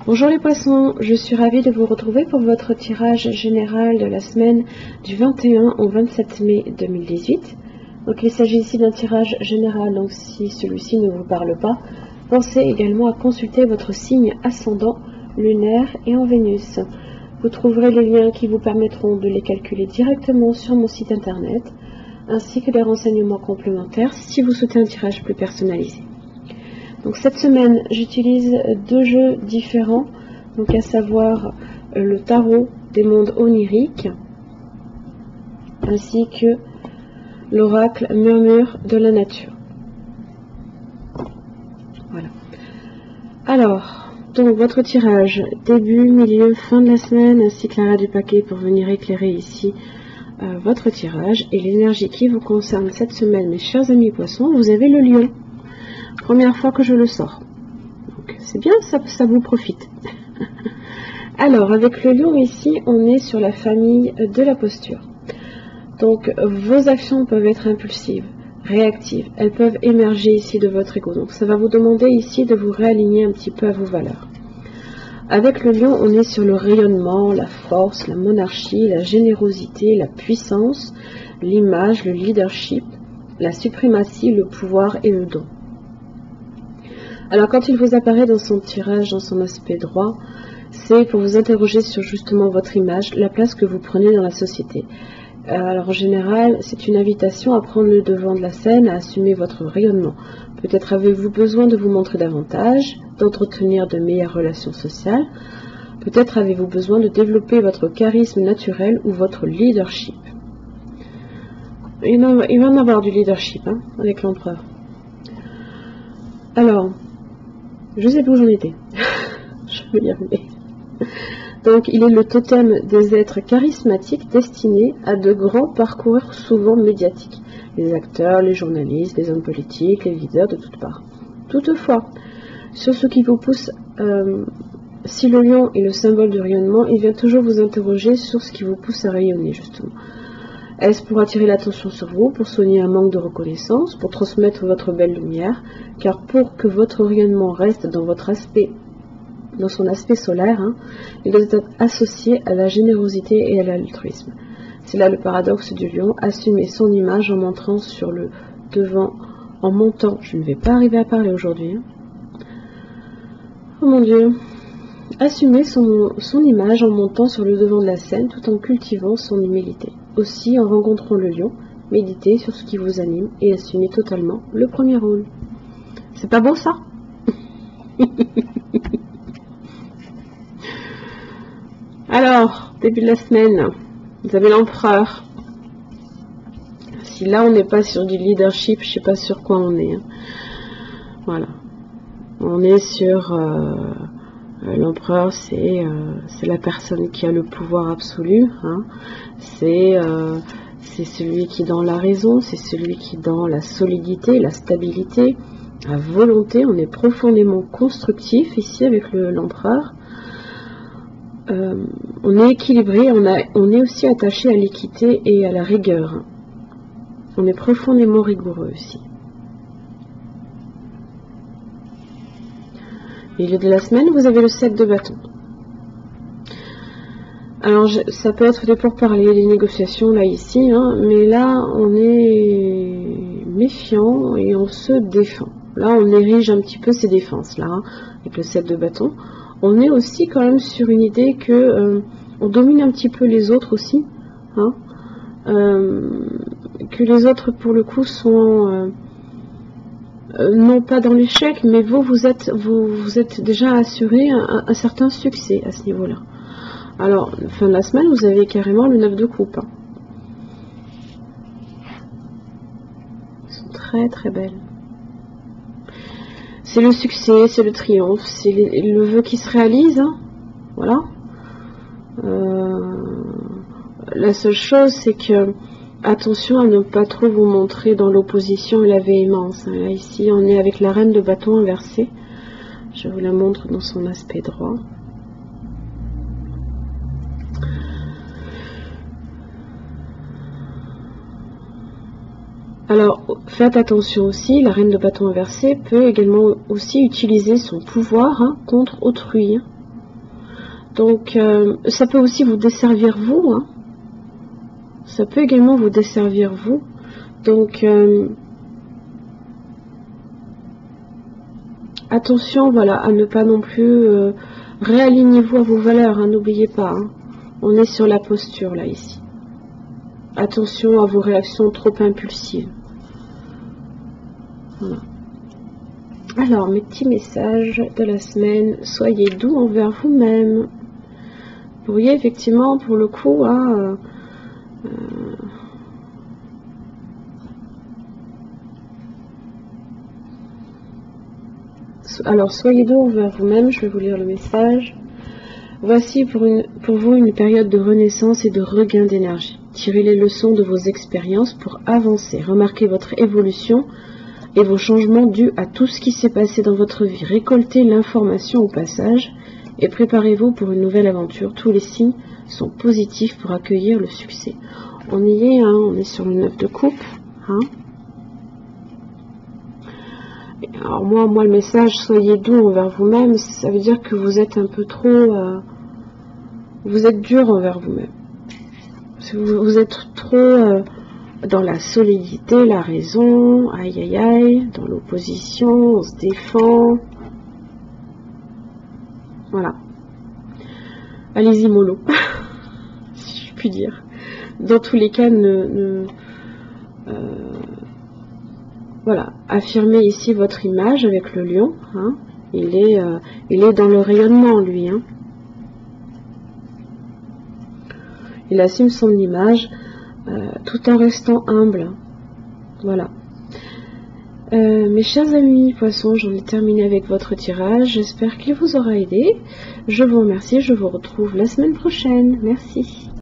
Bonjour les poissons, je suis ravie de vous retrouver pour votre tirage général de la semaine du 21 au 27 mai 2018. Donc il s'agit ici d'un tirage général, donc si celui-ci ne vous parle pas, pensez également à consulter votre signe ascendant, lunaire et en Vénus. Vous trouverez les liens qui vous permettront de les calculer directement sur mon site internet, ainsi que des renseignements complémentaires si vous souhaitez un tirage plus personnalisé. Donc cette semaine, j'utilise deux jeux différents, donc à savoir le tarot des mondes oniriques, ainsi que l'oracle murmure de la nature. Voilà. Alors, donc votre tirage, début, milieu, fin de la semaine, ainsi que l'arrêt du paquet pour venir éclairer ici votre tirage et l'énergie qui vous concerne cette semaine, mes chers amis poissons. Vous avez le lion. Première fois que je le sors. Donc c'est bien, ça vous profite. Alors, avec le lion ici, on est sur la famille de la posture. Donc, vos actions peuvent être impulsives, réactives. Elles peuvent émerger ici de votre ego. Donc, ça va vous demander ici de vous réaligner un petit peu à vos valeurs. Avec le lion, on est sur le rayonnement, la force, la monarchie, la générosité, la puissance, l'image, le leadership, la suprématie, le pouvoir et le don. Alors quand il vous apparaît dans son tirage, dans son aspect droit, c'est pour vous interroger sur justement votre image, la place que vous prenez dans la société. Alors en général, c'est une invitation à prendre le devant de la scène, à assumer votre rayonnement. Peut-être avez-vous besoin de vous montrer davantage, d'entretenir de meilleures relations sociales. Peut-être avez-vous besoin de développer votre charisme naturel ou votre leadership. Il va en avoir du leadership avec l'empereur. Alors, je sais plus où j'en étais. Je vais y arriver. Donc, il est le totem des êtres charismatiques destinés à de grands parcours souvent médiatiques. Les acteurs, les journalistes, les hommes politiques, les leaders de toutes parts. Toutefois, sur ce qui vous pousse, si le lion est le symbole du rayonnement, il vient toujours vous interroger sur ce qui vous pousse à rayonner, justement. Est-ce pour attirer l'attention sur vous, pour soigner un manque de reconnaissance, pour transmettre votre belle lumière? Car pour que votre rayonnement reste dans son aspect solaire, il doit être associé à la générosité et à l'altruisme. C'est là le paradoxe du lion, assumer son image en montrant sur le devant, en montant, je ne vais pas arriver à parler aujourd'hui. Oh mon Dieu. Assumer son image en montant sur le devant de la scène tout en cultivant son humilité. Aussi, en rencontrant le lion, méditez sur ce qui vous anime et assumez totalement le premier rôle. C'est pas beau ça? Alors, début de la semaine, vous avez l'empereur. Si là on n'est pas sur du leadership, je sais pas sur quoi on est. Voilà. On est sur... l'empereur, c'est la personne qui a le pouvoir absolu. C'est celui qui est dans la raison, c'est celui qui est dans la solidité, la stabilité, la volonté. On est profondément constructif ici avec l'empereur. On est équilibré, on est aussi attaché à l'équité et à la rigueur. On est profondément rigoureux aussi. Milieu de la semaine, vous avez le 7 de bâton. Alors, ça peut être des pourparlers, des négociations, là, ici, mais là, on est méfiant et on se défend. Là, on érige un petit peu ses défenses, là, avec le 7 de bâton. On est aussi quand même sur une idée que on domine un petit peu les autres aussi, que les autres, pour le coup, sont... non pas dans l'échec, mais vous êtes déjà assuré un certain succès à ce niveau-là. Alors, fin de la semaine, vous avez carrément le 9 de coupe. Elles sont très très belles. C'est le succès, c'est le triomphe, c'est le vœu qui se réalise. Voilà. La seule chose, c'est que attention à ne pas trop vous montrer dans l'opposition et la véhémence. Là, ici, on est avec la reine de bâton inversée. Je vous la montre dans son aspect droit. Alors, faites attention aussi, la reine de bâton inversé peut également aussi utiliser son pouvoir contre autrui. Donc, ça peut aussi vous desservir vous, hein. Ça peut également vous desservir vous. Donc, attention, voilà, à ne pas non plus réalignez-vous à vos valeurs, hein, n'oubliez pas. Hein. On est sur la posture, là, ici. Attention à vos réactions trop impulsives. Voilà. Alors, mes petits messages de la semaine, soyez doux envers vous-même. Vous voyez, effectivement, pour le coup, hein, alors, soyez doux envers vous-même, je vais vous lire le message. Voici pour vous une période de renaissance et de regain d'énergie. Tirez les leçons de vos expériences pour avancer. Remarquez votre évolution et vos changements dus à tout ce qui s'est passé dans votre vie. Récoltez l'information au passage et préparez-vous pour une nouvelle aventure. Tous les signes sont positifs pour accueillir le succès. On y est, hein, on est sur le 9 de coupe. Hein. Alors moi, le message, soyez doux envers vous-même, ça veut dire que vous êtes un peu trop... vous êtes dur envers vous-même. Vous êtes trop dans la solidité, la raison, aïe aïe aïe, dans l'opposition, on se défend. Voilà. Allez-y mollo, si je puis dire. Dans tous les cas, voilà, affirmez ici votre image avec le lion. Hein. Il est dans le rayonnement, lui. Hein. Il assume son image tout en restant humble. Voilà. Mes chers amis poissons, j'en ai terminé avec votre tirage. J'espère qu'il vous aura aidé. Je vous remercie. Je vous retrouve la semaine prochaine. Merci.